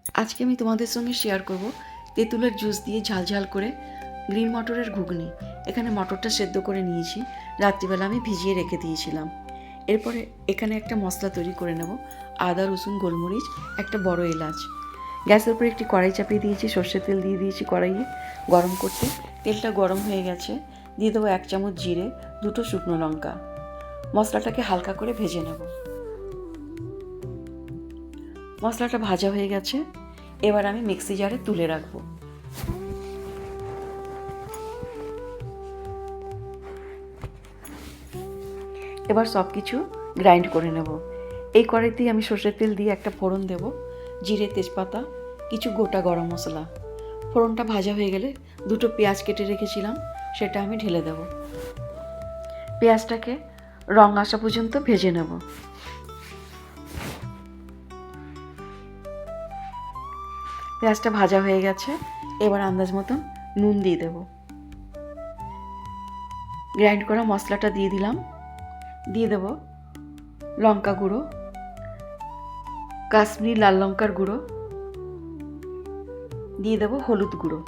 আজকে আমি তোমাদের সঙ্গে শেয়ার করব তেঁতুলের জুস দিয়ে ঝালঝাল করে গ্রিন মটরের ঘুগনি। এখানে মটরটা সেদ্ধ করে নিয়েছি, রাত্রিবেলা আমি ভিজিয়ে রেখে দিয়েছিলাম। এরপরে এখানে একটা মশলা তৈরি করে নেব। আদা, রসুন, গোলমরিচ, একটা বড় এলাচ। গ্যাসের উপরে একটি কড়াই চাপিয়ে দিয়েছি, সর্ষের তেল দিয়ে দিয়েছি কড়াইয়ে গরম করতে। তেলটা গরম হয়ে গেছে, দিয়ে দেবো 1 চামচ জিরে, 2টো শুকনো লঙ্কা। মশলাটাকে হালকা করে ভেজে নেব। মশলাটা ভাজা হয়ে গেছে, এবার আমি মিক্সি জারে তুলে রাখবো। এবার সব কিছু গ্রাইন্ড করে নেব। এই কড়াইতেই আমি সর্ষের তেল দিয়ে একটা ফোড়ন দেব, জিরে, তেজপাতা, কিছু গোটা গরম মশলা। ফোড়নটা ভাজা হয়ে গেলে 2টো পেঁয়াজ কেটে রেখেছিলাম, সেটা আমি ঢেলে দেব। পেঁয়াজটাকে রং আসা পর্যন্ত ভেজে নেব। পেঁয়াজটা ভাজা হয়ে গেছে, এবার আন্দাজ মতন নুন দিয়ে দেব। গ্রাইন্ড করা মশলাটা দিয়ে দিলাম। দিয়ে দেব লঙ্কা গুঁড়ো, কাশ্মীরি লাল লঙ্কার গুঁড়ো, দিয়ে দেব হলুদ গুঁড়ো।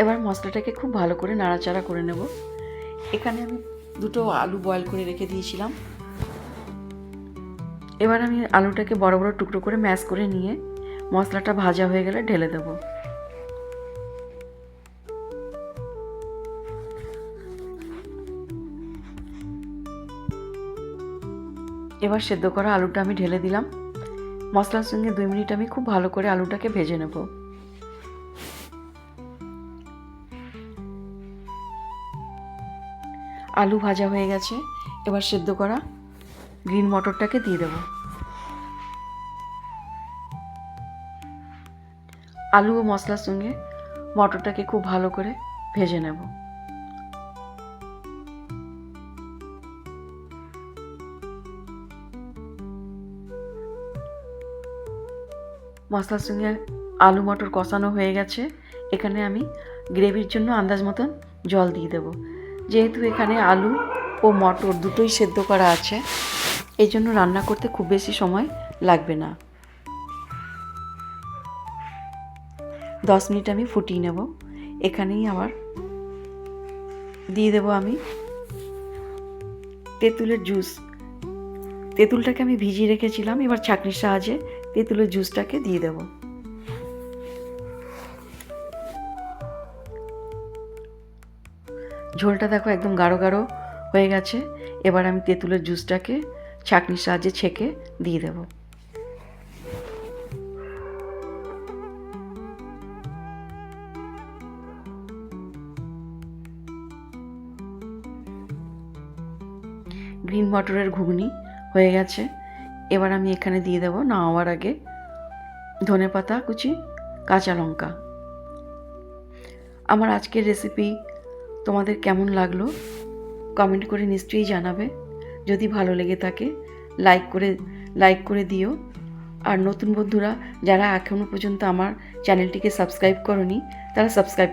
এবার মশলাটাকে খুব ভালো করে নাড়াচাড়া করে নেব। এখানে আমি 2টো আলু বয়েল করে রেখে দিয়েছিলাম। এবার আমি আলুটাকে বড় বড় টুকরো করে ম্যাশ করে নিয়ে মশলাটা ভাজা হয়ে গেলে ঢেলে দেব। এবার সেদ্ধ করা আলুটা আমি ঢেলে দিলাম। মশলার সঙ্গে 2 মিনিট আমি খুব ভালো করে আলুটাকে ভেজে নেব। আলু ভাজা হয়ে গেছে, এবার সেদ্ধ করা গ্রিন মটরটাকে দিয়ে দেব। আলু ও মশলার সঙ্গে মটরটাকে খুব ভালো করে ভেজে নেব। মশলার সঙ্গে আলু মটর কষানো হয়ে গেছে। এখানে আমি গ্রেভির জন্য আন্দাজ মতন জল দিয়ে দেব। যেহেতু এখানে আলু ও মটর দুটোই সেদ্ধ করা আছে, এই জন্য রান্না করতে খুব বেশি সময় লাগবে না। 10 মিনিট আমি ফুটিয়ে নেব। এখানেই আবার দিয়ে দেব আমি তেঁতুলের জুস। তেঁতুলটাকে আমি ভিজিয়ে রেখেছিলাম, এবার ছাঁকনির সাহায্যে তেঁতুলের জুসটাকে দিয়ে দেব। ঝোলটা দেখো একদম গাঢ় গাঢ় হয়ে গেছে। এবার আমি তেঁতুলের জুসটাকে ছাঁকনির সাহায্যে ছেঁকে দিয়ে দেব। গ্রিন মটরের ঘুগনি হয়ে গেছে। এবার আমি এখানে দিয়ে দেব নামাবার আগে ধনেপাতা কুচি, কাঁচা লঙ্কা। আমার আজকের রেসিপি তোমাদের কেমন লাগলো কমেন্ট করে নিশ্চয়ই জানাবে। যদি ভালো লেগে থাকে লাইক করে দিও। আর নতুন বন্ধুরা যারা এখনও পর্যন্ত আমার চ্যানেলটিকে সাবস্ক্রাইব করোনি, তারা সাবস্ক্রাইব